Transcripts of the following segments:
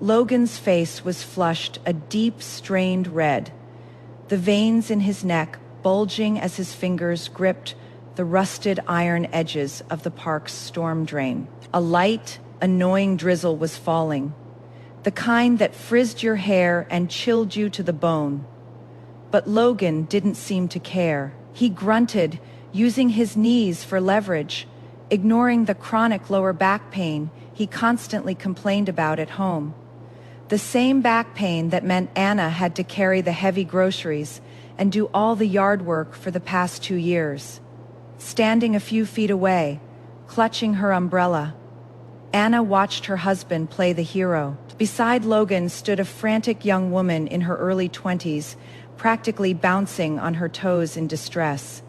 Logan's face was flushed a deep, strained red, the veins in his neck bulging as his fingers gripped the rusted iron edges of the park's storm drain. A light, annoying drizzle was falling, the kind that frizzed your hair and chilled you to the bone. But Logan didn't seem to care. He grunted, using his knees for leverage, ignoring the chronic lower back pain he constantly complained about at home. The same back pain that meant Anna had to carry the heavy groceries and do all the yard work for the past 2 years. Standing a few feet away, clutching her umbrella, Anna watched her husband play the hero. Beside Logan stood a frantic young woman in her early 20s, practically bouncing on her toes in distress.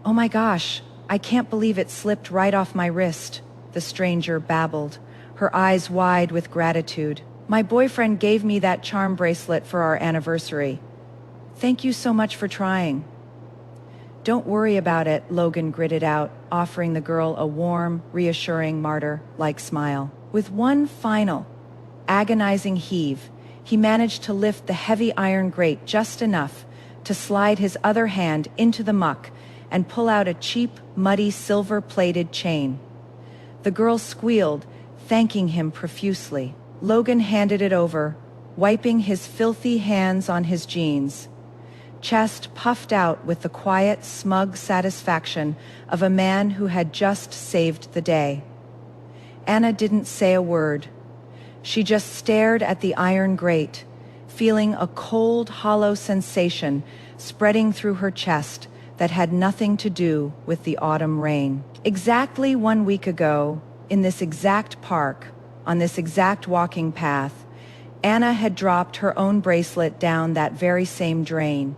"Oh my gosh, I can't believe it slipped right off my wrist," the stranger babbled, her eyes wide with gratitude. "My boyfriend gave me that charm bracelet for our anniversary. Thank you so much for trying." "Don't worry about it," Logan gritted out, offering the girl a warm, reassuring martyr-like smile. With one final, agonizing heave, he managed to lift the heavy iron grate just enough to slide his other hand into the muck and pull out a cheap, muddy, silver-plated chain. The girl squealed, thanking him profusely. Logan handed it over, wiping his filthy hands on his jeans, chest puffed out with the quiet, smug satisfaction of a man who had just saved the day. Anna didn't say a word. She just stared at the iron grate, feeling a cold, hollow sensation spreading through her chest that had nothing to do with the autumn rain. Exactly 1 week ago, in this exact park, on this exact walking path, Anna had dropped her own bracelet down that very same drain.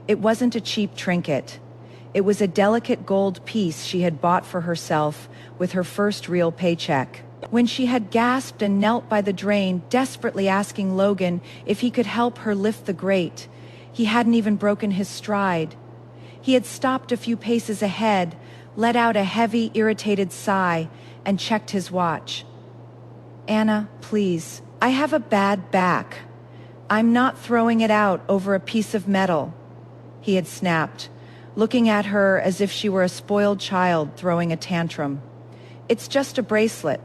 It wasn't a cheap trinket. It was a delicate gold piece she had bought for herself with her first real paycheck. When she had gasped and knelt by the drain, desperately asking Logan if he could help her lift the grate, he hadn't even broken his stride. He had stopped a few paces ahead, let out a heavy, irritated sigh, and checked his watch. "Anna, please, I have a bad back. I'm not throwing it out over a piece of metal," he had snapped, looking at her as if she were a spoiled child throwing a tantrum. "It's just a bracelet.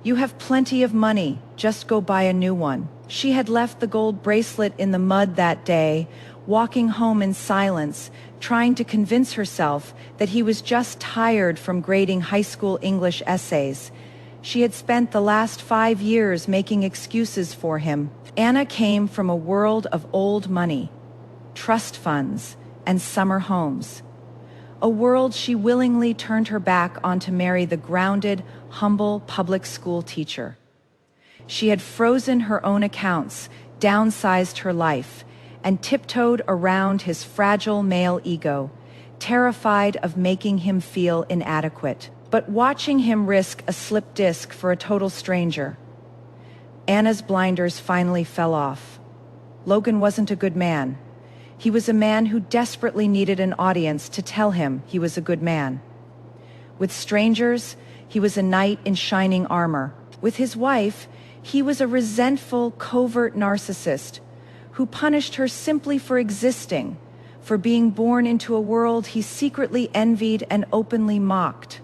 You have plenty of money, just go buy a new one." She had left the gold bracelet in the mud that day, walking home in silence, trying to convince herself that he was just tired from grading high school English essays. She had spent the last 5 years making excuses for him. Anna came from a world of old money, trust funds, and summer homes. A world she willingly turned her back on to marry the grounded, humble public school teacher. She had frozen her own accounts, downsized her life, and tiptoed around his fragile male ego, terrified of making him feel inadequate. But watching him risk a slip disc for a total stranger, Anna's blinders finally fell off. Logan wasn't a good man. He was a man who desperately needed an audience to tell him he was a good man. With strangers, he was a knight in shining armor. With his wife, he was a resentful, covert narcissist who punished her simply for existing, for being born into a world he secretly envied and openly mocked.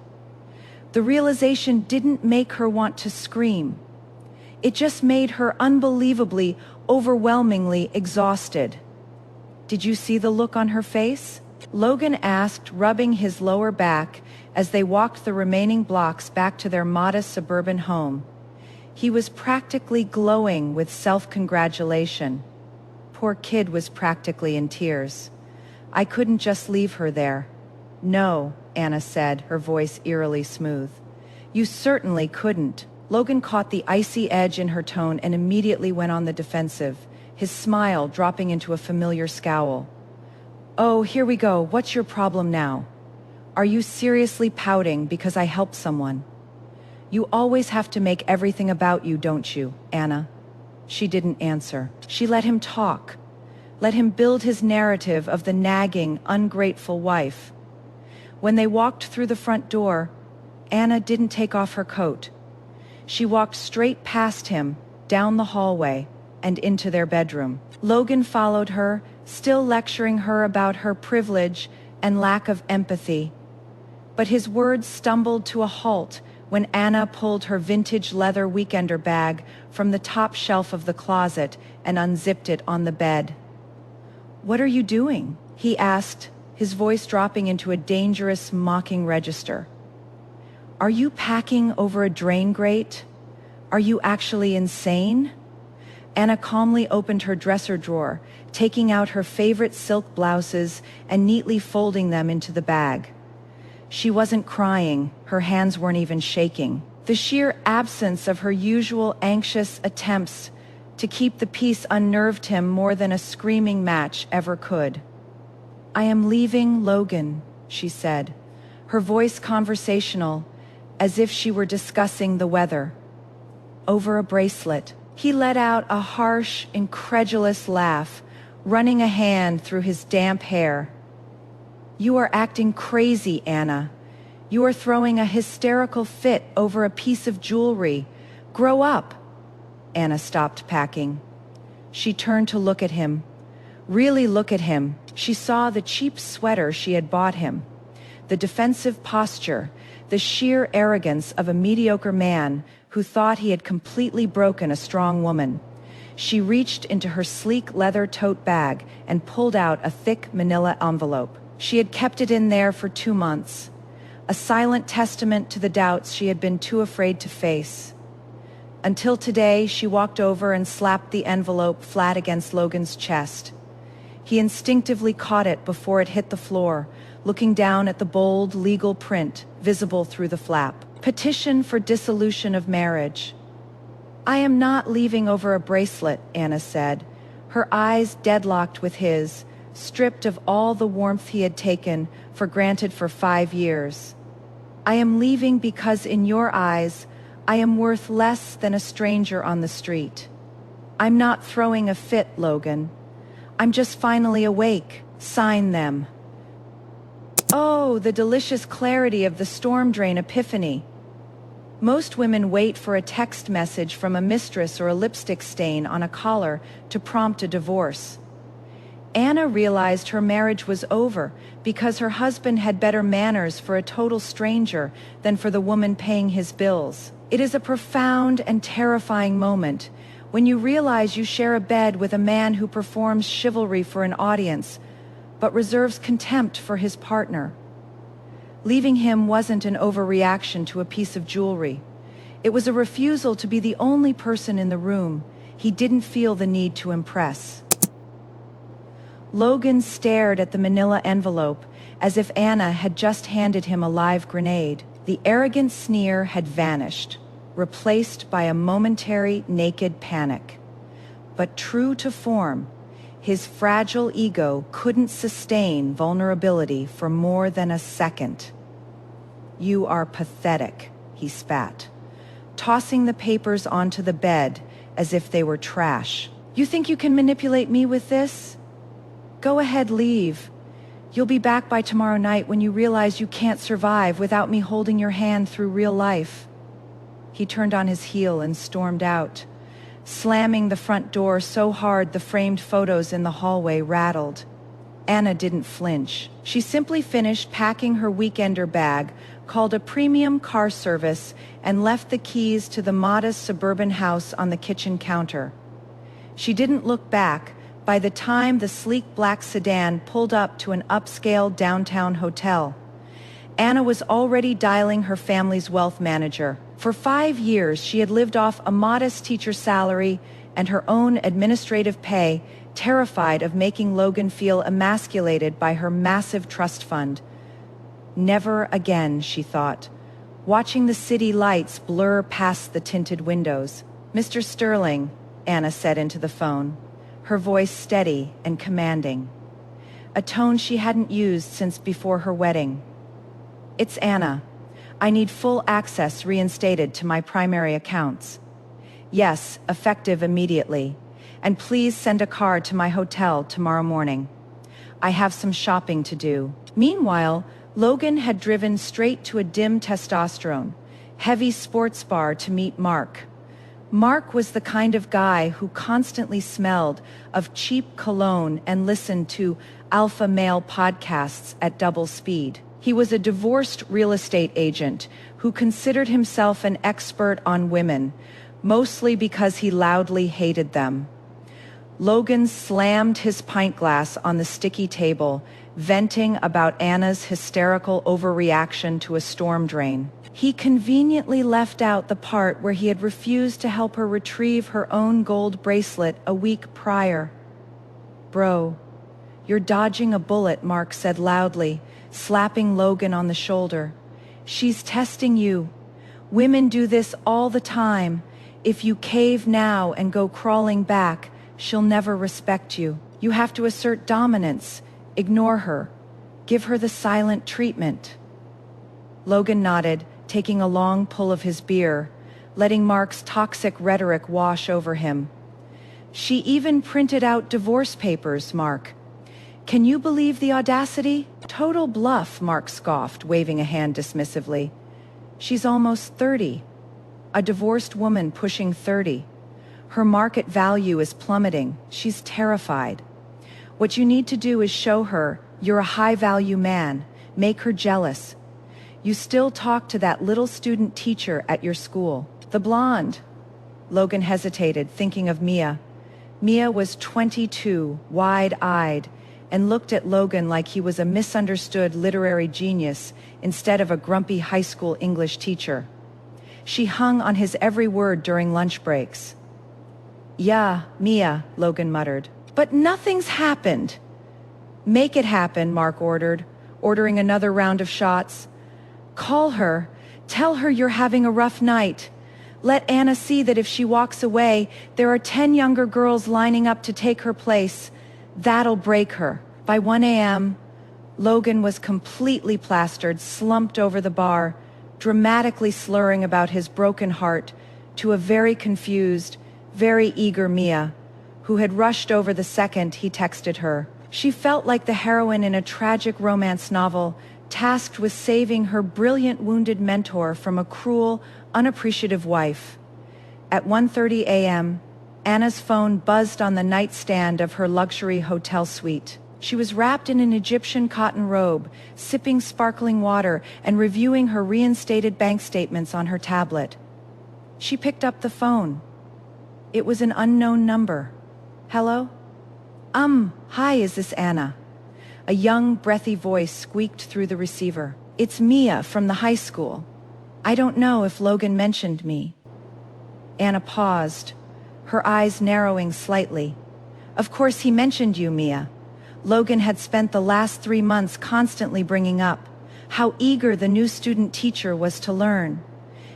The realization didn't make her want to scream. It just made her unbelievably, overwhelmingly exhausted. "Did you see the look on her face?" Logan asked, rubbing his lower back as they walked the remaining blocks back to their modest suburban home. He was practically glowing with self-congratulation. Poor kid was practically in tears. "I couldn't just leave her there." "No," Anna said, her voice eerily smooth. "You certainly couldn't." Logan caught the icy edge in her tone and immediately went on the defensive, his smile dropping into a familiar scowl. "Oh, here we go. What's your problem now? Are you seriously pouting because I helped someone? You always have to make everything about you, don't you, Anna?" She didn't answer. She let him talk. Let him build his narrative of the nagging, ungrateful wife. When they walked through the front door, Anna didn't take off her coat. She walked straight past him, down the hallway, and into their bedroom. Logan followed her, still lecturing her about her privilege and lack of empathy. But his words stumbled to a halt when Anna pulled her vintage leather weekender bag from the top shelf of the closet and unzipped it on the bed. "What are you doing?" he asked, his voice dropping into a dangerous, mocking register. "Are you packing over a drain grate? Are you actually insane?" Anna calmly opened her dresser drawer, taking out her favorite silk blouses and neatly folding them into the bag. She wasn't crying, her hands weren't even shaking. The sheer absence of her usual anxious attempts to keep the peace unnerved him more than a screaming match ever could. "I am leaving Logan," she said, her voice conversational, as if she were discussing the weather. "Over a bracelet." He let out a harsh, incredulous laugh, running a hand through his damp hair. "You are acting crazy, Anna. You are throwing a hysterical fit over a piece of jewelry. Grow up." Anna stopped packing. She turned to look at him. Really look at him. She saw the cheap sweater she had bought him, the defensive posture, the sheer arrogance of a mediocre man who thought he had completely broken a strong woman. She reached into her sleek leather tote bag and pulled out a thick manila envelope. She had kept it in there for 2 months, a silent testament to the doubts she had been too afraid to face. Until today, she walked over and slapped the envelope flat against Logan's chest. He instinctively caught it before it hit the floor, looking down at the bold legal print visible through the flap. "Petition for dissolution of marriage." "I am not leaving over a bracelet," Anna said, her eyes deadlocked with his, stripped of all the warmth he had taken for granted for 5 years. "I am leaving because in your eyes, I am worth less than a stranger on the street. I'm not throwing a fit, Logan. I'm just finally awake. Sign them." Oh, the delicious clarity of the storm drain epiphany. Most women wait for a text message from a mistress or a lipstick stain on a collar to prompt a divorce. Anna realized her marriage was over because her husband had better manners for a total stranger than for the woman paying his bills. It is a profound and terrifying moment when you realize you share a bed with a man who performs chivalry for an audience, but reserves contempt for his partner. Leaving him wasn't an overreaction to a piece of jewelry. It was a refusal to be the only person in the room. He didn't feel the need to impress. Logan stared at the manila envelope as if Anna had just handed him a live grenade. The arrogant sneer had vanished, replaced by a momentary naked panic. But true to form, his fragile ego couldn't sustain vulnerability for more than a second. "You are pathetic," he spat, tossing the papers onto the bed as if they were trash. "You think you can manipulate me with this? Go ahead, leave. You'll be back by tomorrow night when you realize you can't survive without me holding your hand through real life." He turned on his heel and stormed out, slamming the front door so hard the framed photos in the hallway rattled. Anna didn't flinch. She simply finished packing her weekender bag, called a premium car service, and left the keys to the modest suburban house on the kitchen counter. She didn't look back. By the time the sleek black sedan pulled up to an upscale downtown hotel, Anna was already dialing her family's wealth manager. For 5 years, she had lived off a modest teacher salary and her own administrative pay, terrified of making Logan feel emasculated by her massive trust fund. Never again, she thought, watching the city lights blur past the tinted windows. "Mr. Sterling," Anna said into the phone, her voice steady and commanding, a tone she hadn't used since before her wedding. "It's Anna. I need full access reinstated to my primary accounts. Yes, effective immediately. And please send a car to my hotel tomorrow morning. I have some shopping to do." Meanwhile, Logan had driven straight to a dim testosterone, heavy sports bar to meet Mark. Mark was the kind of guy who constantly smelled of cheap cologne and listened to alpha male podcasts at double speed. He was a divorced real estate agent who considered himself an expert on women, mostly because he loudly hated them. Logan slammed his pint glass on the sticky table, venting about Anna's hysterical overreaction to a storm drain. He conveniently left out the part where he had refused to help her retrieve her own gold bracelet a week prior. "Bro, you're dodging a bullet," Mark said loudly, slapping Logan on the shoulder. "She's testing you. Women do this all the time. If you cave now and go crawling back, she'll never respect you. You have to assert dominance, ignore her, give her the silent treatment." Logan nodded, taking a long pull of his beer, letting Mark's toxic rhetoric wash over him. "She even printed out divorce papers, Mark. Can you believe the audacity?" "Total bluff," Mark scoffed, waving a hand dismissively. "She's almost 30. A divorced woman pushing 30. Her market value is plummeting. She's terrified. What you need to do is show her you're a high-value man, make her jealous. You still talk to that little student teacher at your school, the blonde." Logan hesitated, thinking of Mia. Mia was 22, wide-eyed, and looked at Logan like he was a misunderstood literary genius instead of a grumpy high school English teacher. She hung on his every word during lunch breaks. "Yeah, Mia," Logan muttered. "But nothing's happened." "Make it happen," Mark ordered, ordering another round of shots. "Call her. Tell her you're having a rough night. Let Anna see that if she walks away, there are 10 younger girls lining up to take her place. That'll break her." By 1 a.m., Logan was completely plastered, slumped over the bar, dramatically slurring about his broken heart to a very confused, very eager Mia, who had rushed over the second he texted her. She felt like the heroine in a tragic romance novel, tasked with saving her brilliant wounded mentor from a cruel, unappreciative wife. At 1:30 a.m., Anna's phone buzzed on the nightstand of her luxury hotel suite. She was wrapped in an Egyptian cotton robe, sipping sparkling water and reviewing her reinstated bank statements on her tablet. She picked up the phone. It was an unknown number. "Hello? Hi, is this Anna?" A young, breathy voice squeaked through the receiver. "It's Mia from the high school. I don't know if Logan mentioned me." Anna paused, her eyes narrowing slightly. "Of course he mentioned you, Mia. Logan had spent the last 3 months constantly bringing up how eager the new student teacher was to learn,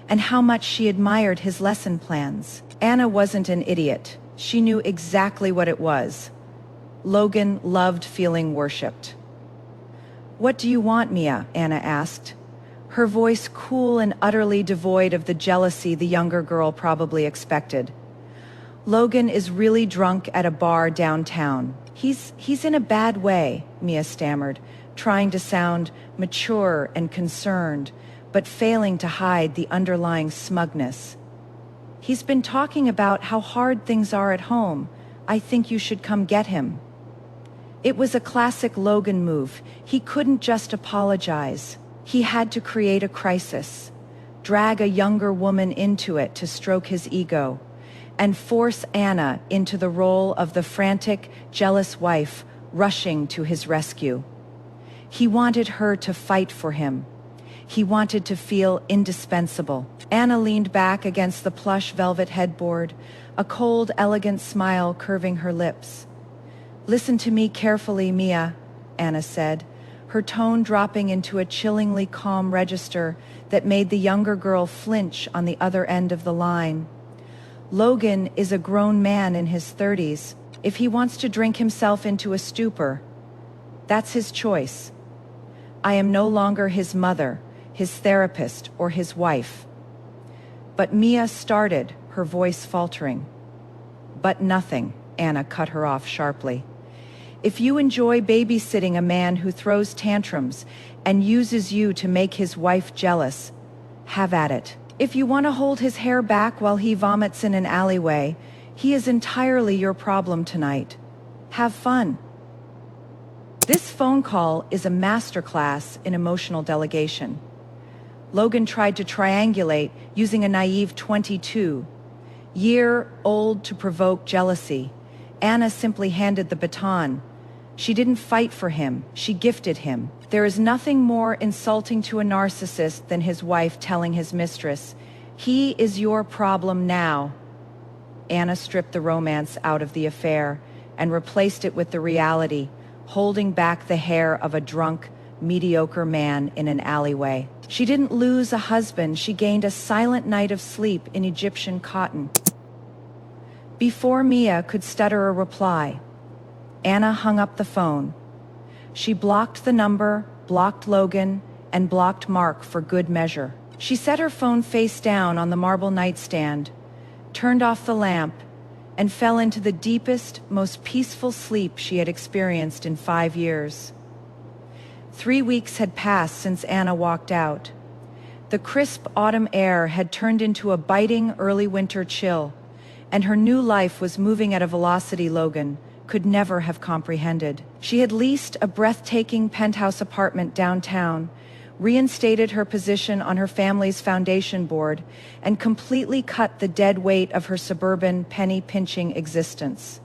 and how much she admired his lesson plans." Anna wasn't an idiot. She knew exactly what it was. Logan loved feeling worshipped. "What do you want, Mia?" Anna asked, her voice cool and utterly devoid of the jealousy the younger girl probably expected. "Logan is really drunk at a bar downtown. He's in a bad way," Mia stammered, trying to sound mature and concerned, but failing to hide the underlying smugness. "He's been talking about how hard things are at home. I think you should come get him." It was a classic Logan move. He couldn't just apologize. He had to create a crisis, drag a younger woman into it to stroke his ego, and force Anna into the role of the frantic, jealous wife rushing to his rescue. He wanted her to fight for him. He wanted to feel indispensable. Anna leaned back against the plush velvet headboard, a cold, elegant smile curving her lips. "Listen to me carefully, Mia," Anna said, her tone dropping into a chillingly calm register that made the younger girl flinch on the other end of the line. "Logan is a grown man in his 30s. If he wants to drink himself into a stupor, that's his choice. I am no longer his mother, his therapist, or his wife." But Mia started, her voice faltering. "But nothing," Anna cut her off sharply. "If you enjoy babysitting a man who throws tantrums and uses you to make his wife jealous, have at it. If you want to hold his hair back while he vomits in an alleyway, he is entirely your problem tonight. Have fun. This phone call is a masterclass in emotional delegation. Logan tried to triangulate using a naive 22-year-old to provoke jealousy. Anna simply handed the baton. She didn't fight for him, she gifted him. There is nothing more insulting to a narcissist than his wife telling his mistress, "He is your problem now." Anna stripped the romance out of the affair and replaced it with the reality, holding back the hair of a drunk, mediocre man in an alleyway. She didn't lose a husband, she gained a silent night of sleep in Egyptian cotton. Before Mia could stutter a reply, Anna hung up the phone. She blocked the number, blocked Logan, and blocked Mark for good measure. She set her phone face down on the marble nightstand, turned off the lamp, and fell into the deepest, most peaceful sleep she had experienced in 5 years. 3 weeks had passed since Anna walked out. The crisp autumn air had turned into a biting early winter chill, and her new life was moving at a velocity Logan could never have comprehended. She had leased a breathtaking penthouse apartment downtown, reinstated her position on her family's foundation board, and completely cut the dead weight of her suburban, penny-pinching existence.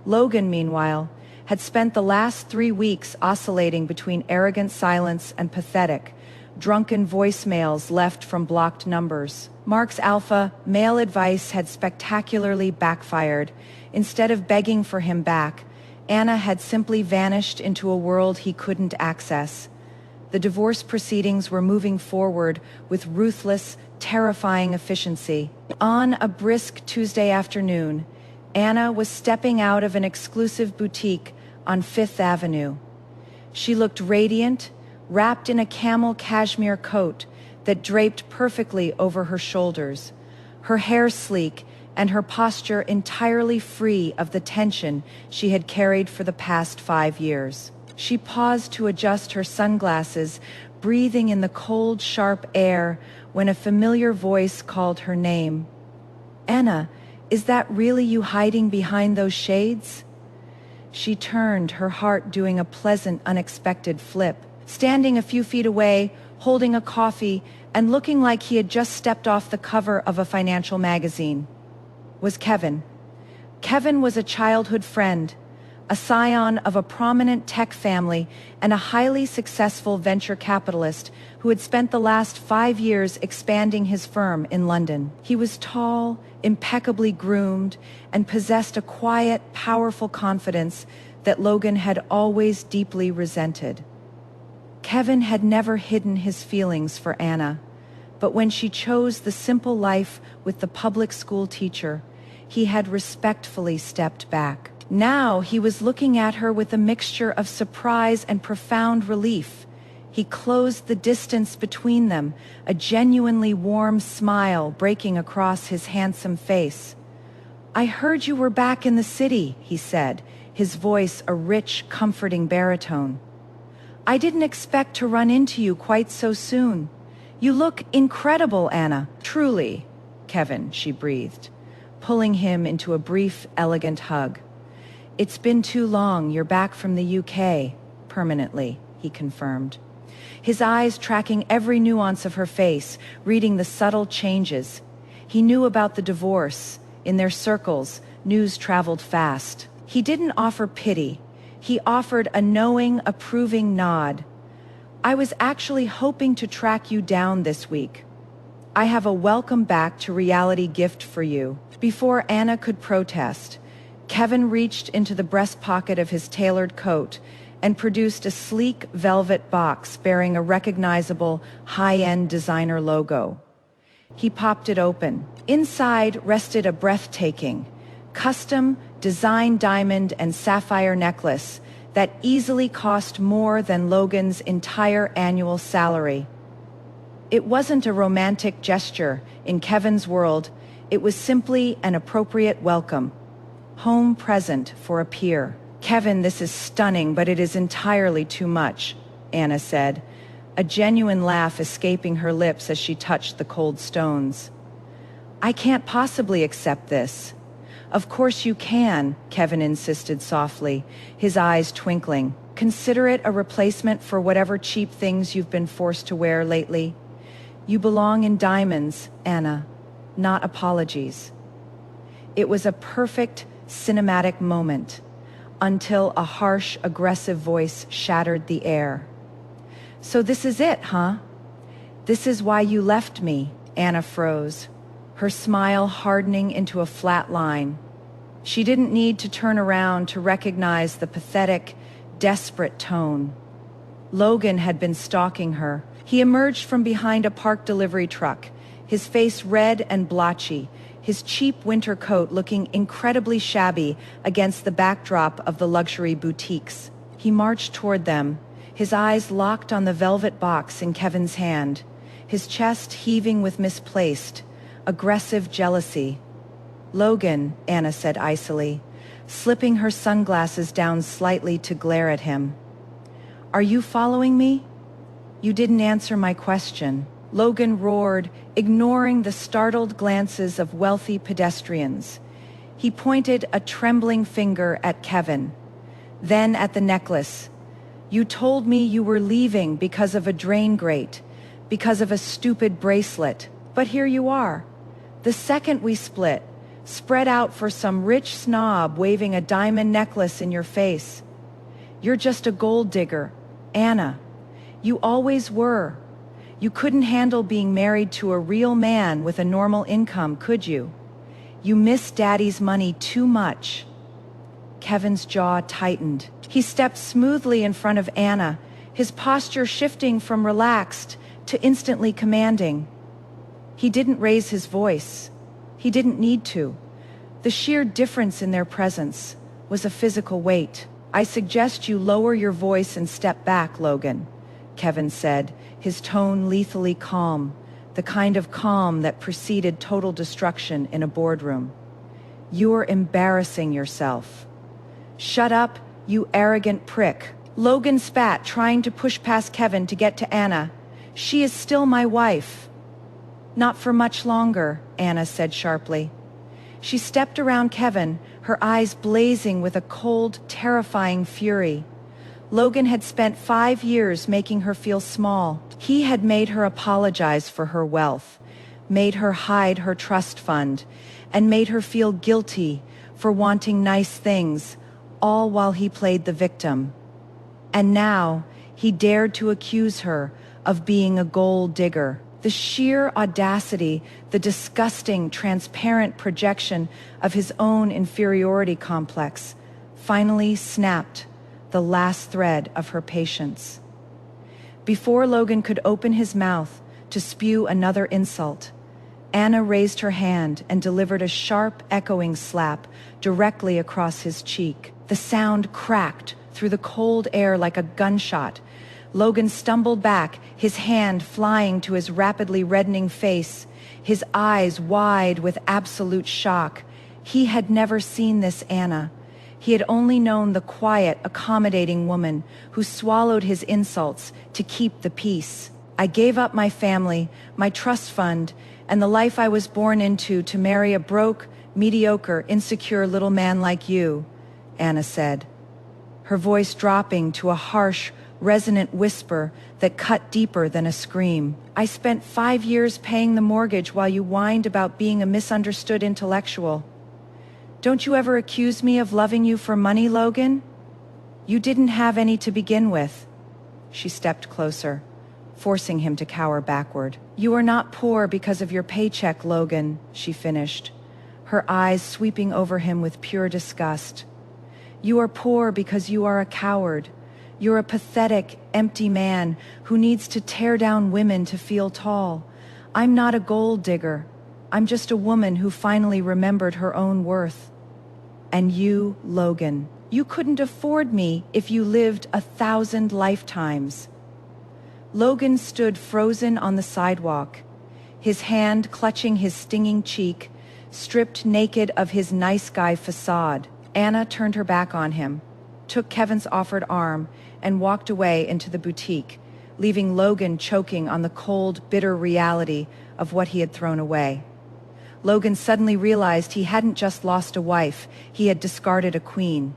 Logan, meanwhile, had spent the last 3 weeks oscillating between arrogant silence and pathetic, drunken voicemails left from blocked numbers. Mark's alpha male advice had spectacularly backfired. Instead of begging for him back, Anna had simply vanished into a world he couldn't access. The divorce proceedings were moving forward with ruthless, terrifying efficiency. On a brisk Tuesday afternoon, Anna was stepping out of an exclusive boutique on Fifth Avenue. She looked radiant, wrapped in a camel cashmere coat that draped perfectly over her shoulders, her hair sleek and her posture entirely free of the tension she had carried for the past 5 years. She paused to adjust her sunglasses, breathing in the cold, sharp air when a familiar voice called her name. "Anna, is that really you hiding behind those shades?" She turned, her heart doing a pleasant, unexpected flip. Standing a few feet away, holding a coffee, and looking like he had just stepped off the cover of a financial magazine, was Kevin. Kevin was a childhood friend, a scion of a prominent tech family and a highly successful venture capitalist who had spent the last 5 years expanding his firm in London. He was tall, impeccably groomed, and possessed a quiet, powerful confidence that Logan had always deeply resented. Kevin had never hidden his feelings for Anna, but when she chose the simple life with the public school teacher, he had respectfully stepped back. Now he was looking at her with a mixture of surprise and profound relief. He closed the distance between them, a genuinely warm smile breaking across his handsome face. "I heard you were back in the city," he said, his voice a rich, comforting baritone. "I didn't expect to run into you quite so soon. You look incredible, Anna." "Truly, Kevin," she breathed, pulling him into a brief, elegant hug. "It's been too long. You're back from the UK, permanently," he confirmed, his eyes tracking every nuance of her face, reading the subtle changes. He knew about the divorce. In their circles, news traveled fast. He didn't offer pity. He offered a knowing, approving nod. "I was actually hoping to track you down this week. I have a welcome back to reality gift for you." Before Anna could protest, Kevin reached into the breast pocket of his tailored coat and produced a sleek velvet box bearing a recognizable high-end designer logo. He popped it open. Inside rested a breathtaking, custom design diamond and sapphire necklace that easily cost more than Logan's entire annual salary. It wasn't a romantic gesture in Kevin's world. It was simply an appropriate welcome. Home present for a peer. "Kevin, this is stunning, but it is entirely too much," Anna said, a genuine laugh escaping her lips as she touched the cold stones. "I can't possibly accept this." "Of course you can," Kevin insisted softly, his eyes twinkling. "Consider it a replacement for whatever cheap things you've been forced to wear lately. You belong in diamonds, Anna, not apologies." It was a perfect cinematic moment until a harsh, aggressive voice shattered the air. "So this is it, huh? This is why you left me?" Anna froze, her smile hardening into a flat line. She didn't need to turn around to recognize the pathetic, desperate tone. Logan had been stalking her. He emerged from behind a parked delivery truck, his face red and blotchy, his cheap winter coat looking incredibly shabby against the backdrop of the luxury boutiques. He marched toward them, his eyes locked on the velvet box in Kevin's hand, his chest heaving with misplaced, aggressive jealousy. "Logan," Anna said icily, slipping her sunglasses down slightly to glare at him. "Are you following me? You didn't answer my question." Logan roared, ignoring the startled glances of wealthy pedestrians. He pointed a trembling finger at Kevin, then at the necklace. "You told me you were leaving because of a drain grate, because of a stupid bracelet. But here you are. The second we split, spread out for some rich snob waving a diamond necklace in your face. You're just a gold digger, Anna. You always were. You couldn't handle being married to a real man with a normal income, could you? You miss Daddy's money too much." Kevin's jaw tightened. He stepped smoothly in front of Anna, his posture shifting from relaxed to instantly commanding. He didn't raise his voice. He didn't need to. The sheer difference in their presence was a physical weight. "I suggest you lower your voice and step back, Logan," Kevin said, his tone lethally calm, the kind of calm that preceded total destruction in a boardroom. "You're embarrassing yourself." "Shut up, you arrogant prick." Logan spat, trying to push past Kevin to get to Anna. "She is still my wife." "Not for much longer," Anna said sharply. She stepped around Kevin, her eyes blazing with a cold, terrifying fury. Logan had spent 5 years making her feel small. He had made her apologize for her wealth, made her hide her trust fund, and made her feel guilty for wanting nice things, all while he played the victim. And now he dared to accuse her of being a gold digger. The sheer audacity, the disgusting, transparent projection of his own inferiority complex finally snapped the last thread of her patience. Before Logan could open his mouth to spew another insult, Anna raised her hand and delivered a sharp, echoing slap directly across his cheek. The sound cracked through the cold air like a gunshot. Logan stumbled back, his hand flying to his rapidly reddening face, his eyes wide with absolute shock. He had never seen this Anna. He had only known the quiet, accommodating woman who swallowed his insults to keep the peace. "I gave up my family, my trust fund, and the life I was born into to marry a broke, mediocre, insecure little man like you," Anna said, her voice dropping to a harsh, resonant whisper that cut deeper than a scream. "I spent 5 years paying the mortgage while you whined about being a misunderstood intellectual. Don't you ever accuse me of loving you for money, Logan? You didn't have any to begin with." She stepped closer, forcing him to cower backward. "You are not poor because of your paycheck, Logan," she finished, her eyes sweeping over him with pure disgust. "You are poor because you are a coward. You're a pathetic, empty man who needs to tear down women to feel tall. I'm not a gold digger. I'm just a woman who finally remembered her own worth. And you, Logan, you couldn't afford me if you lived 1,000 lifetimes." Logan stood frozen on the sidewalk, his hand clutching his stinging cheek, stripped naked of his nice guy facade. Anna turned her back on him, took Kevin's offered arm, and walked away into the boutique, leaving Logan choking on the cold, bitter reality of what he had thrown away. Logan suddenly realized he hadn't just lost a wife, he had discarded a queen.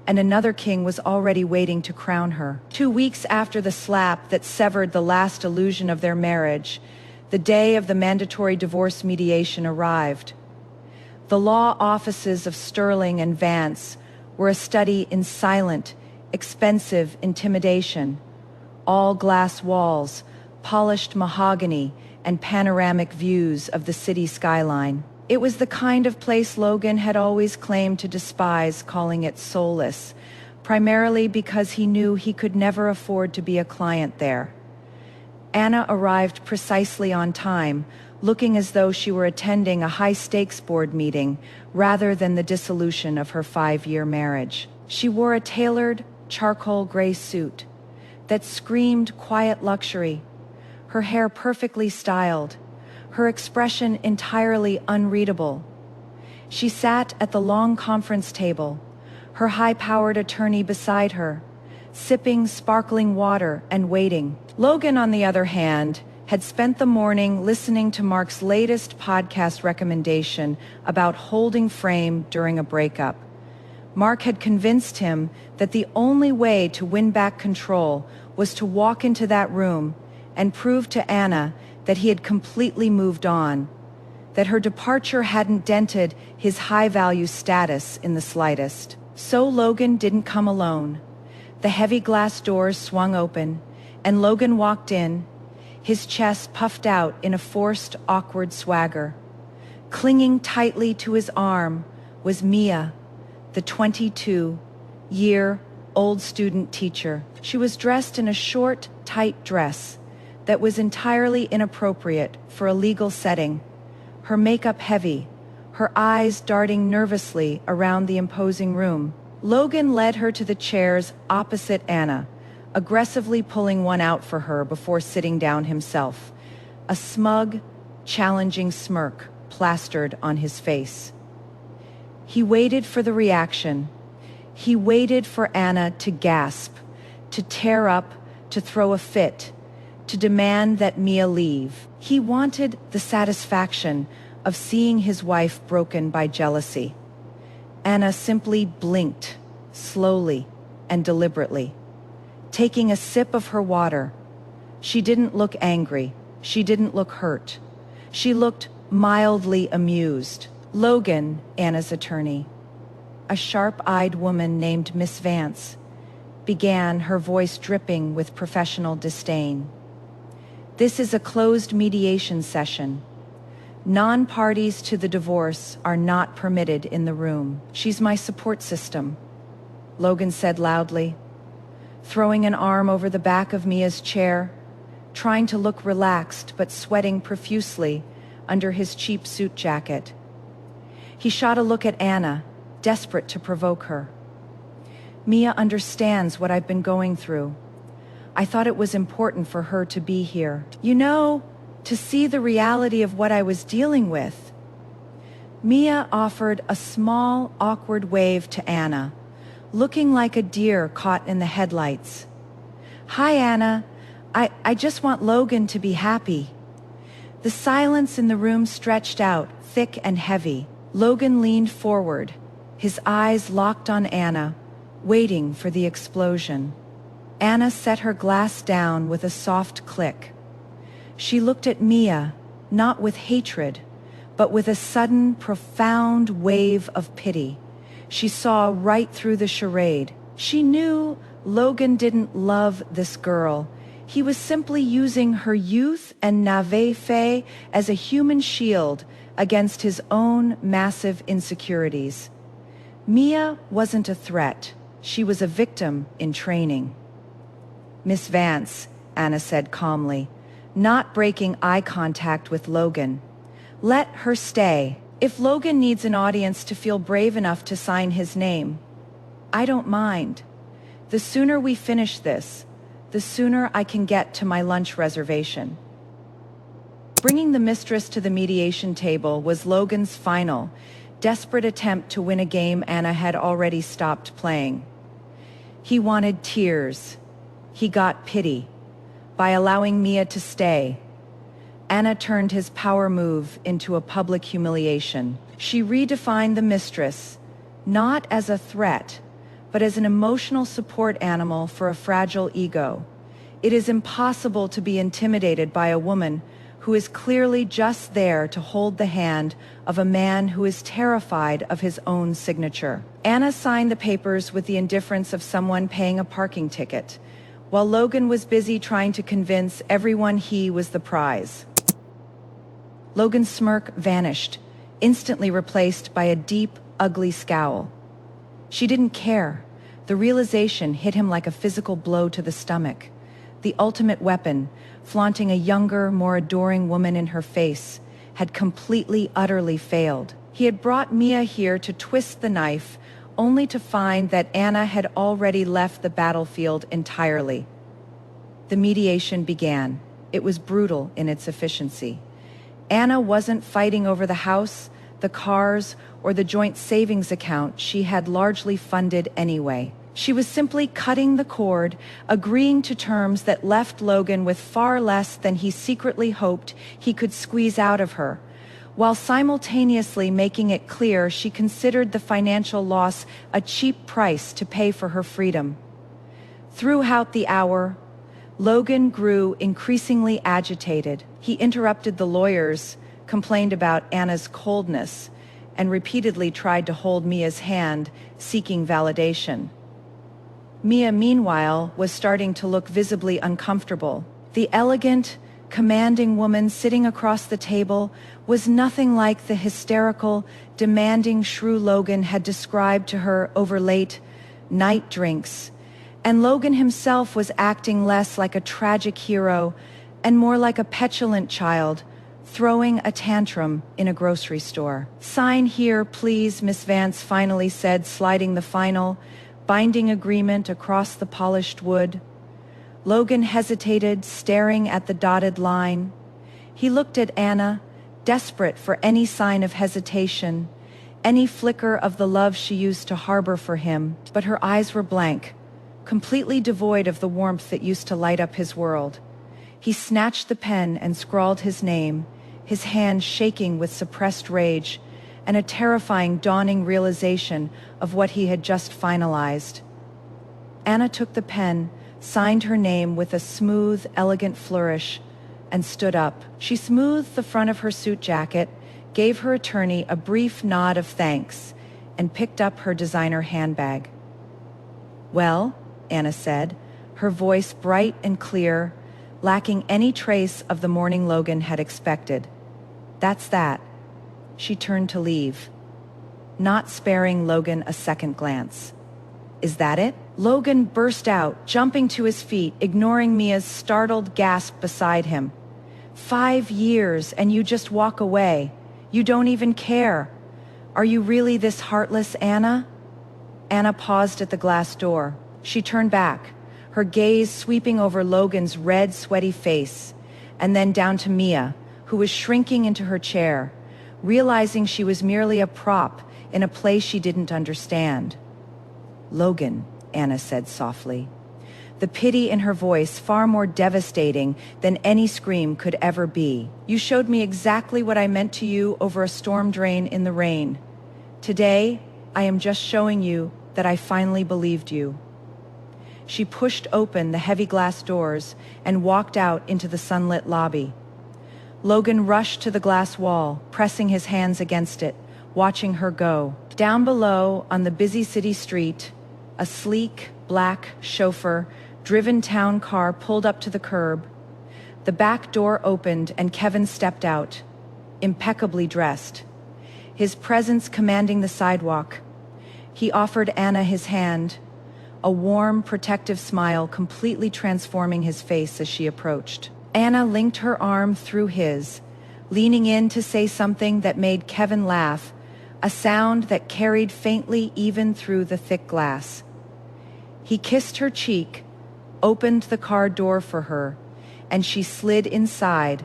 And another king was already waiting to crown her. 2 weeks after the slap that severed the last illusion of their marriage, the day of the mandatory divorce mediation arrived. The law offices of Sterling and Vance were a study in silent, expensive intimidation. All glass walls, polished mahogany, and panoramic views of the city skyline. It was the kind of place Logan had always claimed to despise, calling it soulless, primarily because he knew he could never afford to be a client there. Anna arrived precisely on time, looking as though she were attending a high-stakes board meeting rather than the dissolution of her 5-year marriage. She wore a tailored, charcoal gray suit that screamed quiet luxury, her hair perfectly styled, her expression entirely unreadable. She sat at the long conference table, her high-powered attorney beside her, sipping sparkling water and waiting. Logan, on the other hand, had spent the morning listening to Mark's latest podcast recommendation about holding frame during a breakup. Mark had convinced him that the only way to win back control was to walk into that room and prove to Anna that he had completely moved on, that her departure hadn't dented his high-value status in the slightest. So Logan didn't come alone. The heavy glass doors swung open, and Logan walked in, his chest puffed out in a forced, awkward swagger. Clinging tightly to his arm was Mia, the 22-year-old student teacher. She was dressed in a short, tight dress that was entirely inappropriate for a legal setting, her makeup heavy, her eyes darting nervously around the imposing room. Logan led her to the chairs opposite Anna, aggressively pulling one out for her before sitting down himself, a smug, challenging smirk plastered on his face. He waited for the reaction. He waited for Anna to gasp, to tear up, to throw a fit, to demand that Mia leave. He wanted the satisfaction of seeing his wife broken by jealousy. Anna simply blinked, slowly and deliberately, taking a sip of her water. She didn't look angry. She didn't look hurt. She looked mildly amused. Logan, Anna's attorney, a sharp-eyed woman named Miss Vance, began, her voice dripping with professional disdain. This is a closed mediation session. Non-parties to the divorce are not permitted in the room. She's my support system, Logan said loudly, throwing an arm over the back of Mia's chair, trying to look relaxed but sweating profusely under his cheap suit jacket. He shot a look at Anna, desperate to provoke her. Mia understands what I've been going through. I thought it was important for her to be here. You know, to see the reality of what I was dealing with. Mia offered a small, awkward wave to Anna, looking like a deer caught in the headlights. Hi, Anna. I just want Logan to be happy. The silence in the room stretched out, thick and heavy. Logan leaned forward, his eyes locked on Anna, waiting for the explosion. Anna set her glass down with a soft click. She looked at Mia, not with hatred, but with a sudden, profound wave of pity. She saw right through the charade. She knew Logan didn't love this girl. He was simply using her youth and naivete as a human shield against his own massive insecurities. Mia wasn't a threat. She was a victim in training. Miss Vance, Anna said calmly, not breaking eye contact with Logan. Let her stay. If Logan needs an audience to feel brave enough to sign his name, I don't mind. The sooner we finish this, the sooner I can get to my lunch reservation. Bringing the mistress to the mediation table was Logan's final, desperate attempt to win a game Anna had already stopped playing. He wanted tears. He got pity. by allowing Mia to stay. Anna turned his power move into a public humiliation. She redefined the mistress, not as a threat, but as an emotional support animal for a fragile ego. It is impossible to be intimidated by a woman who is clearly just there to hold the hand of a man who is terrified of his own signature. Anna signed the papers with the indifference of someone paying a parking ticket, while Logan was busy trying to convince everyone he was the prize. Logan's smirk vanished, instantly replaced by a deep, ugly scowl. She didn't care. The realization hit him like a physical blow to the stomach. The ultimate weapon, flaunting a younger, more adoring woman in her face, had completely, utterly failed. He had brought Mia here to twist the knife, only to find that Anna had already left the battlefield entirely. The mediation began. It was brutal in its efficiency. Anna wasn't fighting over the house, the cars, or the joint savings account she had largely funded anyway. She was simply cutting the cord, agreeing to terms that left Logan with far less than he secretly hoped he could squeeze out of her, while simultaneously making it clear she considered the financial loss a cheap price to pay for her freedom. Throughout the hour, Logan grew increasingly agitated. He interrupted the lawyers, complained about Anna's coldness, and repeatedly tried to hold Mia's hand, seeking validation. Mia, meanwhile, was starting to look visibly uncomfortable. The elegant, commanding woman sitting across the table was nothing like the hysterical, demanding shrew Logan had described to her over late night drinks, and Logan himself was acting less like a tragic hero and more like a petulant child throwing a tantrum in a grocery store. "Sign here, please," Miss Vance finally said, sliding the final, binding agreement across the polished wood. Logan hesitated, staring at the dotted line. He looked at Anna, desperate for any sign of hesitation, any flicker of the love she used to harbor for him, but her eyes were blank, completely devoid of the warmth that used to light up his world. He snatched the pen and scrawled his name, his hand shaking with suppressed rage and a terrifying dawning realization of what he had just finalized. Anna took the pen, signed her name with a smooth, elegant flourish, and stood up. She smoothed the front of her suit jacket, gave her attorney a brief nod of thanks, and picked up her designer handbag. "Well," Anna said, her voice bright and clear, lacking any trace of the morning Logan had expected. "That's that." She turned to leave, not sparing Logan a second glance. "Is that it?" Logan burst out, jumping to his feet, ignoring Mia's startled gasp beside him. 5 years and you just walk away. You don't even care. Are you really this heartless, Anna? Anna paused at the glass door. She turned back, her gaze sweeping over Logan's red, sweaty face, and then down to Mia, who was shrinking into her chair, realizing she was merely a prop in a play she didn't understand. "Logan," Anna said softly, the pity in her voice far more devastating than any scream could ever be. "You showed me exactly what I meant to you over a storm drain in the rain. Today, I am just showing you that I finally believed you." She pushed open the heavy glass doors and walked out into the sunlit lobby. Logan rushed to the glass wall, pressing his hands against it, watching her go. Down below, on the busy city street, a sleek, black chauffeur-driven town car pulled up to the curb. The back door opened and Kevin stepped out, impeccably dressed, his presence commanding the sidewalk. He offered Anna his hand, a warm, protective smile completely transforming his face as she approached. Anna linked her arm through his, leaning in to say something that made Kevin laugh, a sound that carried faintly even through the thick glass. He kissed her cheek, opened the car door for her, and she slid inside,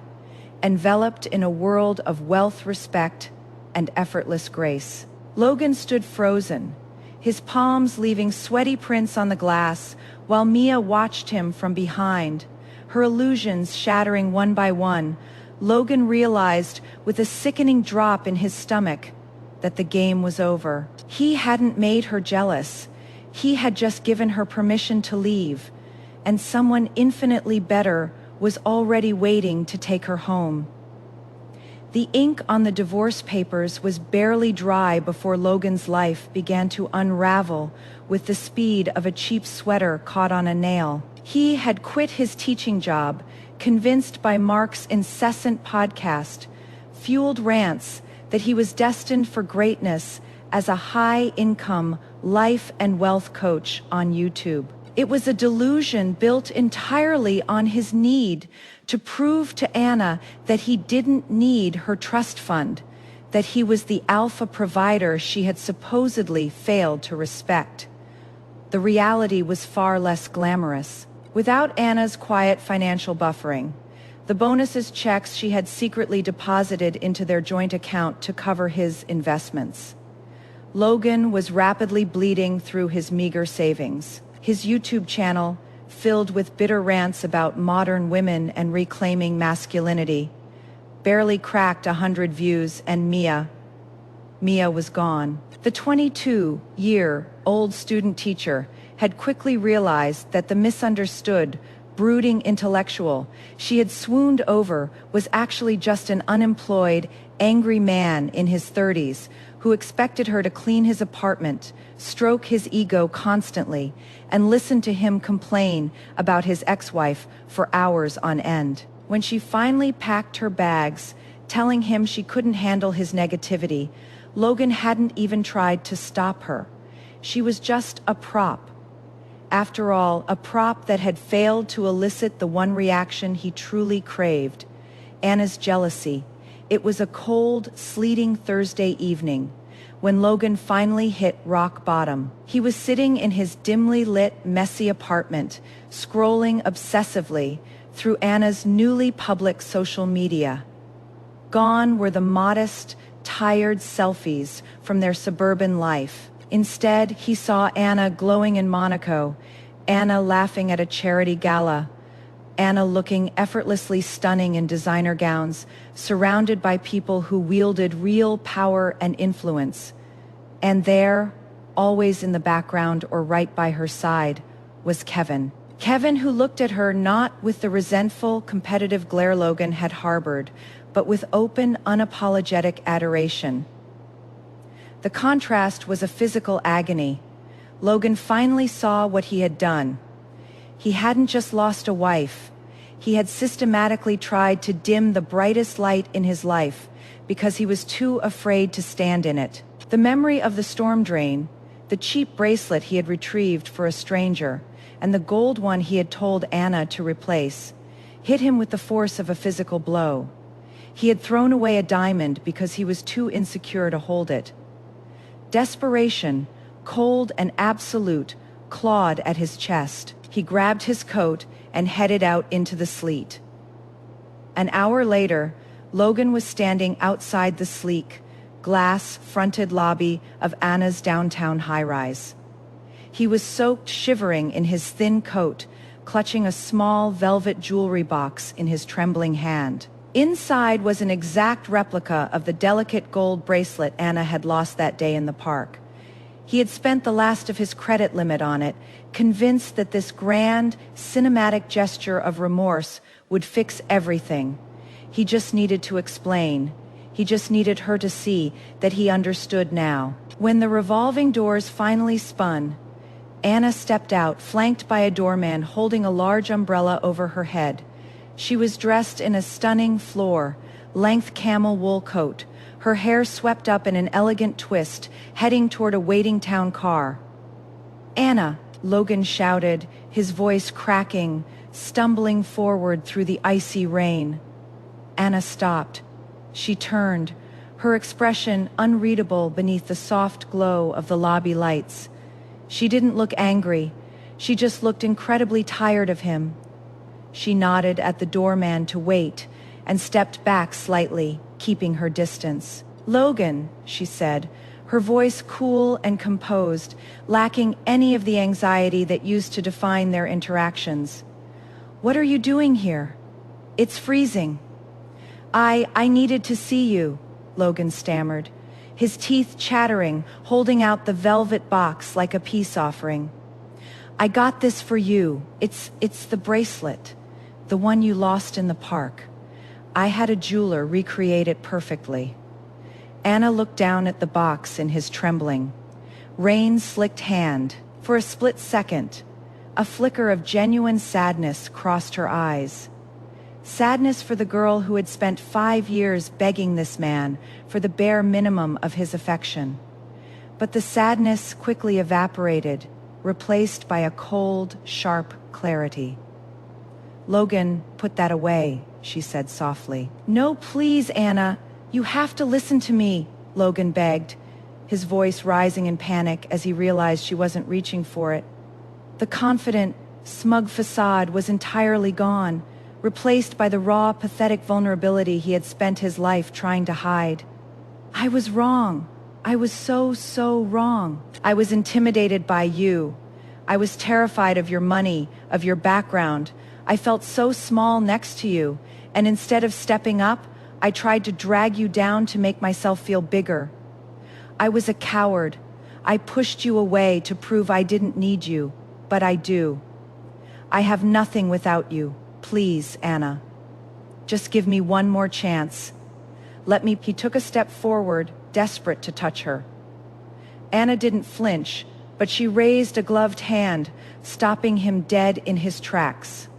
enveloped in a world of wealth, respect, and effortless grace. Logan stood frozen, his palms leaving sweaty prints on the glass, while Mia watched him from behind, her illusions shattering one by one, Logan realized with a sickening drop in his stomach that the game was over. He hadn't made her jealous. He had just given her permission to leave, and someone infinitely better was already waiting to take her home. The ink on the divorce papers was barely dry before Logan's life began to unravel with the speed of a cheap sweater caught on a nail. He had quit his teaching job, convinced by Mark's incessant podcast, fueled rants that he was destined for greatness as a high-income life and wealth coach on YouTube. It was a delusion built entirely on his need to prove to Anna that he didn't need her trust fund, that he was the alpha provider she had supposedly failed to respect. The reality was far less glamorous. Without Anna's quiet financial buffering, the bonuses checks she had secretly deposited into their joint account to cover his investments, Logan was rapidly bleeding through his meager savings. His YouTube channel, filled with bitter rants about modern women and reclaiming masculinity, barely cracked 100 views, and Mia was gone. The 22-year-old student teacher had quickly realized that the misunderstood, brooding intellectual she had swooned over was actually just an unemployed, angry man in his 30s who expected her to clean his apartment, stroke his ego constantly, and listen to him complain about his ex-wife for hours on end. When she finally packed her bags, telling him she couldn't handle his negativity, Logan hadn't even tried to stop her. She was just a prop. After all, a prop that had failed to elicit the one reaction he truly craved, Anna's jealousy. It was a cold, sleeting Thursday evening when Logan finally hit rock bottom. He was sitting in his dimly lit, messy apartment, scrolling obsessively through Anna's newly public social media. Gone were the modest, tired selfies from their suburban life. Instead, he saw Anna glowing in Monaco, Anna laughing at a charity gala, Anna looking effortlessly stunning in designer gowns, surrounded by people who wielded real power and influence. And there, always in the background or right by her side, was Kevin. Kevin, who looked at her not with the resentful, competitive glare Logan had harbored, but with open, unapologetic adoration. The contrast was a physical agony. Logan finally saw what he had done. He hadn't just lost a wife. He had systematically tried to dim the brightest light in his life because he was too afraid to stand in it. The memory of the storm drain, the cheap bracelet he had retrieved for a stranger, and the gold one he had told Anna to replace, hit him with the force of a physical blow. He had thrown away a diamond because he was too insecure to hold it. Desperation, cold and absolute, clawed at his chest. He grabbed his coat and headed out into the sleet. An hour later, Logan was standing outside the sleek, glass-fronted lobby of Anna's downtown high-rise. He was soaked, shivering in his thin coat, clutching a small velvet jewelry box in his trembling hand. Inside was an exact replica of the delicate gold bracelet Anna had lost that day in the park. He had spent the last of his credit limit on it, convinced that this grand, cinematic gesture of remorse would fix everything. He just needed to explain. He just needed her to see that he understood now. When the revolving doors finally spun, Anna stepped out, flanked by a doorman holding a large umbrella over her head. She was dressed in a stunning floor-length camel wool coat, her hair swept up in an elegant twist, heading toward a waiting town car. "Anna," Logan shouted, his voice cracking, stumbling forward through the icy rain. Anna stopped. She turned, her expression unreadable beneath the soft glow of the lobby lights. She didn't look angry. She just looked incredibly tired of him. She nodded at the doorman to wait and stepped back slightly, keeping her distance. "Logan," she said, her voice cool and composed, lacking any of the anxiety that used to define their interactions. What are you doing here? It's freezing. I needed to see you, Logan stammered, his teeth chattering, holding out the velvet box like a peace offering. I got this for you. It's the bracelet, the one you lost in the park. I had a jeweler recreate it perfectly. Anna looked down at the box in his trembling, rain-slicked hand. For a split second, a flicker of genuine sadness crossed her eyes. Sadness for the girl who had spent 5 years begging this man for the bare minimum of his affection. But the sadness quickly evaporated, replaced by a cold, sharp clarity. Logan, put that away, she said softly. No, please, Anna. You have to listen to me, Logan begged, his voice rising in panic as he realized she wasn't reaching for it. The confident, smug facade was entirely gone, replaced by the raw, pathetic vulnerability he had spent his life trying to hide. I was wrong. I was so wrong. I was intimidated by you. I was terrified of your money, of your background. I felt so small next to you, and instead of stepping up, I tried to drag you down to make myself feel bigger. I was a coward. I pushed you away to prove I didn't need you, but I do. I have nothing without you. Please, Anna. Just give me one more chance. Let me. He took a step forward, desperate to touch her. Anna didn't flinch, but she raised a gloved hand, stopping him dead in his tracks.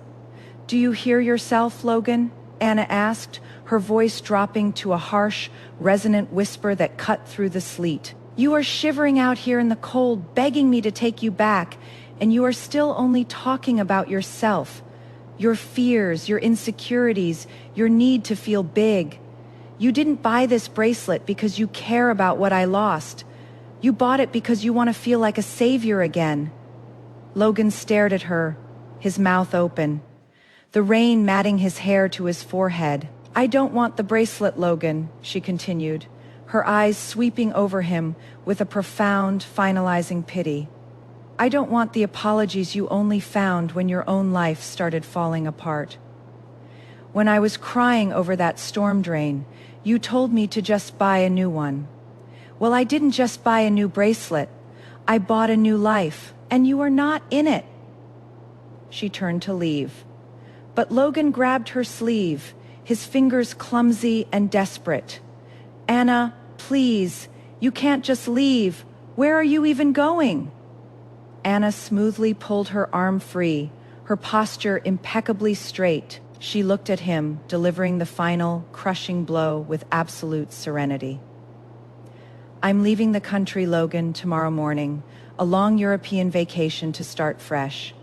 Do you hear yourself, Logan? Anna asked, her voice dropping to a harsh, resonant whisper that cut through the sleet. You are shivering out here in the cold, begging me to take you back, and you are still only talking about yourself, your fears, your insecurities, your need to feel big. You didn't buy this bracelet because you care about what I lost. You bought it because you want to feel like a savior again. Logan stared at her, his mouth open, the rain matting his hair to his forehead. I don't want the bracelet, Logan, she continued, her eyes sweeping over him with a profound, finalizing pity. I don't want the apologies you only found when your own life started falling apart. When I was crying over that storm drain, you told me to just buy a new one. Well, I didn't just buy a new bracelet. I bought a new life, and you are not in it. She turned to leave. But Logan grabbed her sleeve, his fingers clumsy and desperate. Anna, please, you can't just leave. Where are you even going? Anna smoothly pulled her arm free, her posture impeccably straight. She looked at him, delivering the final, crushing blow with absolute serenity. I'm leaving the country, Logan, tomorrow morning, a long European vacation to start fresh.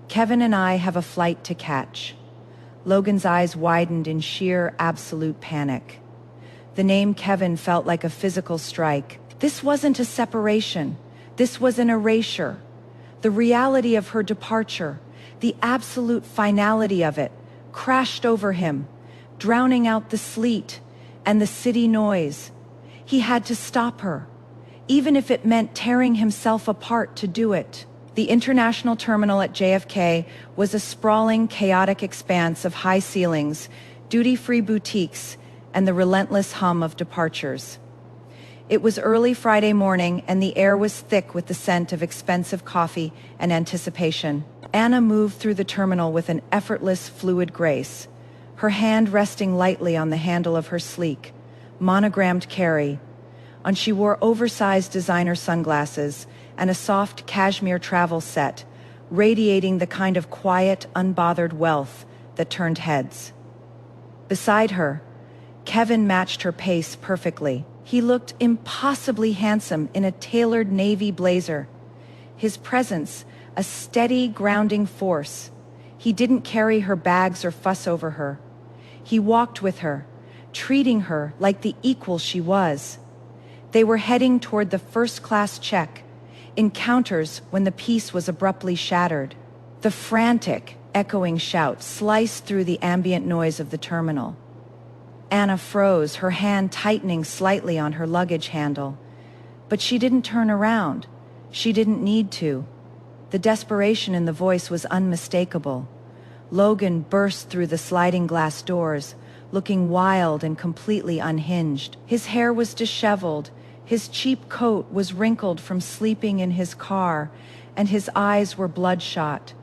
Kevin and I have a flight to catch. Logan's eyes widened in sheer, absolute panic. The name Kevin felt like a physical strike. This wasn't a separation. This was an erasure. The reality of her departure, the absolute finality of it, crashed over him, drowning out the sleet and the city noise. He had to stop her, even if it meant tearing himself apart to do it. The international terminal at JFK was a sprawling, chaotic expanse of high ceilings, duty-free boutiques, and the relentless hum of departures. It was early Friday morning, and the air was thick with the scent of expensive coffee and anticipation. Anna moved through the terminal with an effortless, fluid grace, her hand resting lightly on the handle of her sleek, monogrammed carry. And she wore oversized designer sunglasses and a soft cashmere travel set, radiating the kind of quiet, unbothered wealth that turned heads. Beside her, Kevin matched her pace perfectly. He looked impossibly handsome in a tailored navy blazer. His presence, a steady, grounding force. He didn't carry her bags or fuss over her. He walked with her, treating her like the equal she was. They were heading toward the first-class check, encounters when the peace was abruptly shattered. The frantic, echoing shout sliced through the ambient noise of the terminal. Anna froze, her hand tightening slightly on her luggage handle. But she didn't turn around. She didn't need to. The desperation in the voice was unmistakable. Logan burst through the sliding glass doors, looking wild and completely unhinged. His hair was disheveled, his cheap coat was wrinkled from sleeping in his car, and his eyes were bloodshot.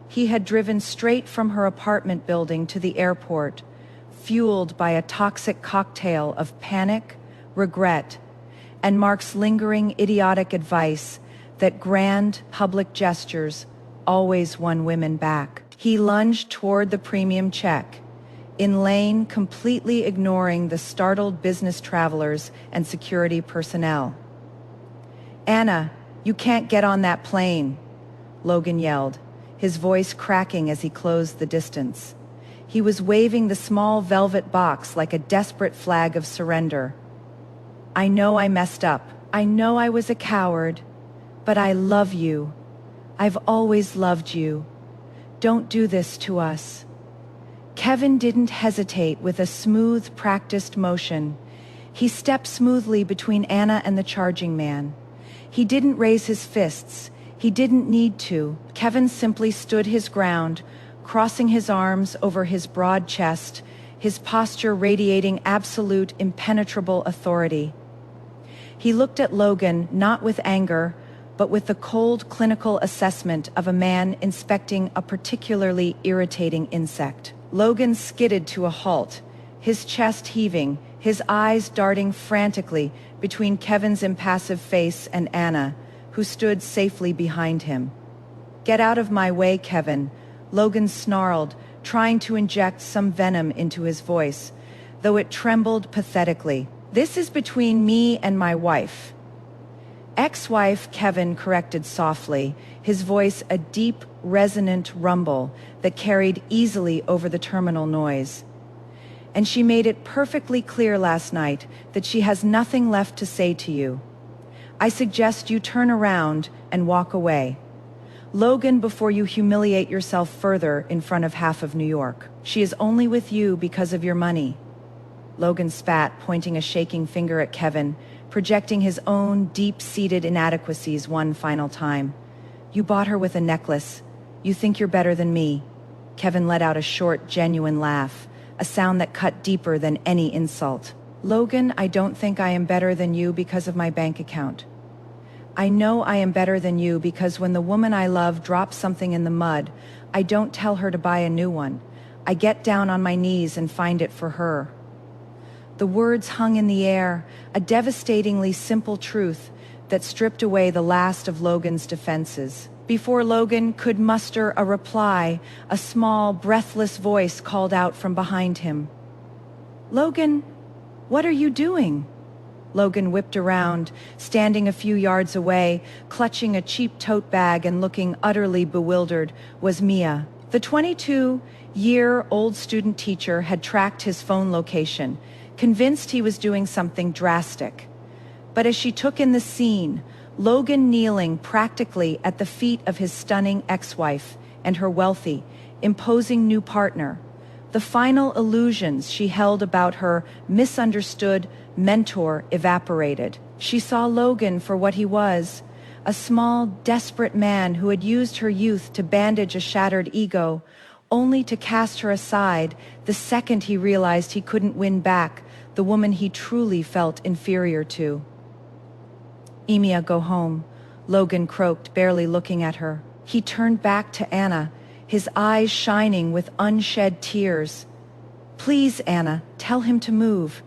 He had driven straight from her apartment building to the airport, fueled by a toxic cocktail of panic, regret, and Mark's lingering idiotic advice that grand public gestures always won women back. He lunged toward the premium check, in lane completely ignoring the startled business travelers and security personnel. "Anna, you can't get on that plane," Logan yelled, his voice cracking as he closed the distance. He was waving the small velvet box like a desperate flag of surrender. "I know I messed up. I know I was a coward. But I love you. I've always loved you. Don't do this to us." Kevin didn't hesitate. With a smooth, practiced motion, he stepped smoothly between Anna and the charging man. He didn't raise his fists. He didn't need to. Kevin simply stood his ground, crossing his arms over his broad chest, his posture radiating absolute, impenetrable authority. He looked at Logan not with anger, but with the cold, clinical assessment of a man inspecting a particularly irritating insect. Logan skidded to a halt, his chest heaving, his eyes darting frantically between Kevin's impassive face and Anna, who stood safely behind him. "Get out of my way, Kevin," Logan snarled, trying to inject some venom into his voice, though it trembled pathetically. "This is between me and my wife." "Ex-wife," Kevin corrected softly, his voice a deep, resonant rumble that carried easily over the terminal noise. "And she made it perfectly clear last night that she has nothing left to say to you. I suggest you turn around and walk away, Logan, before you humiliate yourself further in front of half of New York. She is only with you because of your money." Logan spat, pointing a shaking finger at Kevin, projecting his own deep-seated inadequacies one final time. "You bought her with a necklace. You think you're better than me." Kevin let out a short, genuine laugh, a sound that cut deeper than any insult. "Logan, I don't think I am better than you because of my bank account. I know I am better than you because when the woman I love drops something in the mud, I don't tell her to buy a new one. I get down on my knees and find it for her." The words hung in the air, a devastatingly simple truth that stripped away the last of Logan's defenses. Before Logan could muster a reply, a small, breathless voice called out from behind him. "Logan, what are you doing?" Logan whipped around, standing a few yards away, clutching a cheap tote bag and looking utterly bewildered, was Mia. The 22-year-old student teacher had tracked his phone location, convinced he was doing something drastic. But as she took in the scene, Logan kneeling practically at the feet of his stunning ex-wife and her wealthy, imposing new partner, the final illusions she held about her misunderstood mentor evaporated. She saw Logan for what he was, a small, desperate man who had used her youth to bandage a shattered ego, only to cast her aside the second he realized he couldn't win back the woman he truly felt inferior to. "Emia, go home," Logan croaked, barely looking at her. He turned back to Anna, his eyes shining with unshed tears. "Please, Anna, tell him to move.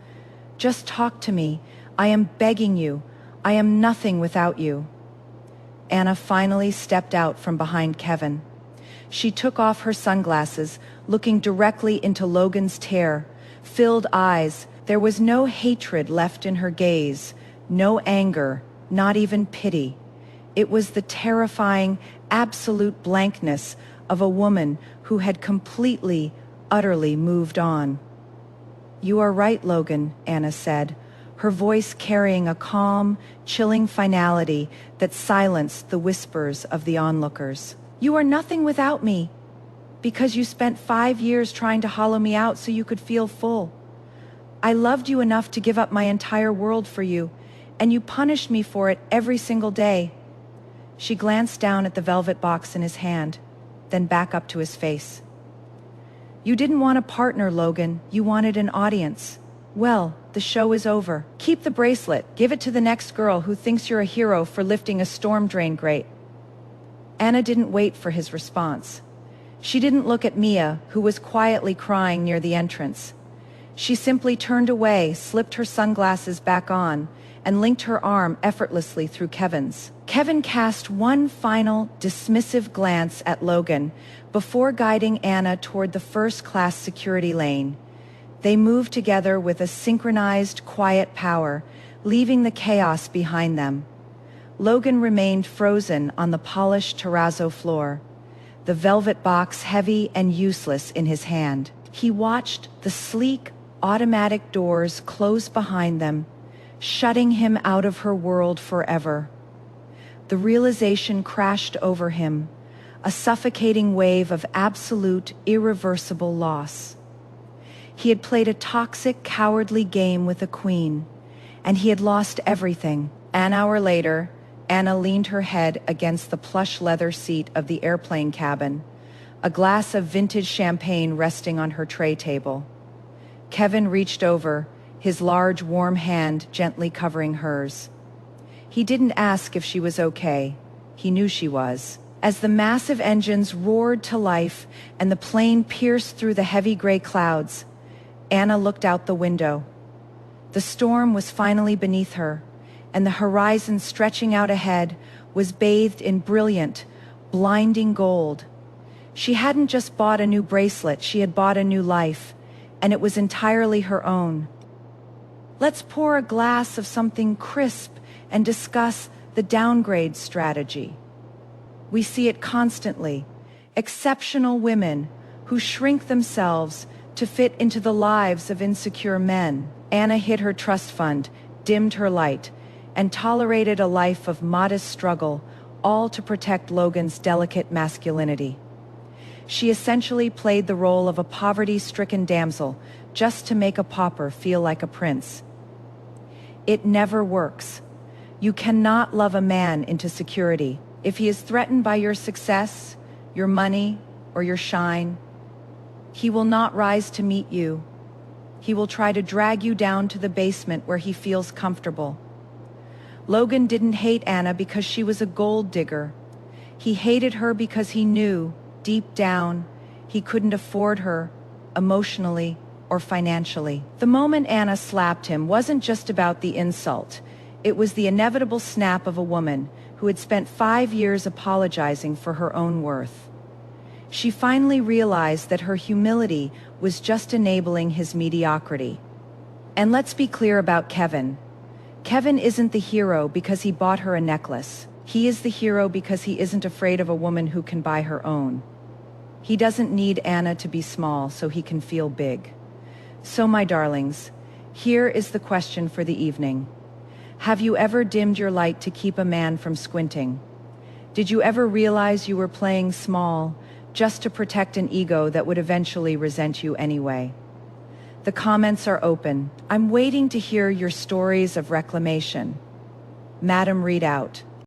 Just talk to me. I am begging you. I am nothing without you." Anna finally stepped out from behind Kevin. She took off her sunglasses, looking directly into Logan's tear-filled eyes. There was no hatred left in her gaze, no anger, not even pity. It was the terrifying, absolute blankness of a woman who had completely, utterly moved on. "You are right, Logan," Anna said, her voice carrying a calm, chilling finality that silenced the whispers of the onlookers. "You are nothing without me, because you spent 5 years trying to hollow me out so you could feel full. I loved you enough to give up my entire world for you, and you punished me for it every single day." She glanced down at the velvet box in his hand, then back up to his face. You didn't want a partner, Logan. You wanted an audience. Well, the show is over. Keep the bracelet. Give it to the next girl who thinks you're a hero for lifting a storm drain grate. Anna didn't wait for his response. She didn't look at Mia, who was quietly crying near the entrance. She simply turned away, slipped her sunglasses back on, and linked her arm effortlessly through Kevin's. Kevin cast one final, dismissive glance at Logan before guiding Anna toward the first-class security lane. They moved together with a synchronized, quiet power, leaving the chaos behind them. Logan remained frozen on the polished terrazzo floor, the velvet box heavy and useless in his hand. He watched the sleek, automatic doors close behind them, shutting him out of her world forever. The realization crashed over him, a suffocating wave of absolute, irreversible loss. He had played a toxic, cowardly game with a queen, and he had lost everything. An hour later, Anna leaned her head against the plush leather seat of the airplane cabin, a glass of vintage champagne resting on her tray table. Kevin reached over, his large, warm hand gently covering hers. He didn't ask if she was okay. He knew she was. As the massive engines roared to life and the plane pierced through the heavy gray clouds, Anna looked out the window. The storm was finally beneath her, and the horizon stretching out ahead was bathed in brilliant, blinding gold. She hadn't just bought a new bracelet, she had bought a new life, and it was entirely her own. Let's pour a glass of something crisp and discuss the downgrade strategy. We see it constantly. Exceptional women who shrink themselves to fit into the lives of insecure men. Anna hid her trust fund, dimmed her light, and tolerated a life of modest struggle, all to protect Logan's delicate masculinity. She essentially played the role of a poverty-stricken damsel just to make a pauper feel like a prince. It never works. You cannot love a man into security. If he is threatened by your success, your money, or your shine, he will not rise to meet you. He will try to drag you down to the basement where he feels comfortable. Logan didn't hate Anna because she was a gold digger. He hated her because he knew, deep down, he couldn't afford her, emotionally or financially. The moment Anna slapped him wasn't just about the insult. It was the inevitable snap of a woman who had spent 5 years apologizing for her own worth. She finally realized that her humility was just enabling his mediocrity. And let's be clear about Kevin. Kevin isn't the hero because he bought her a necklace. He is the hero because he isn't afraid of a woman who can buy her own. He doesn't need Anna to be small so he can feel big. So, my darlings, here is the question for the evening. Have you ever dimmed your light to keep a man from squinting? Did you ever realize you were playing small just to protect an ego that would eventually resent you anyway? The comments are open. I'm waiting to hear your stories of reclamation. Madam, read out.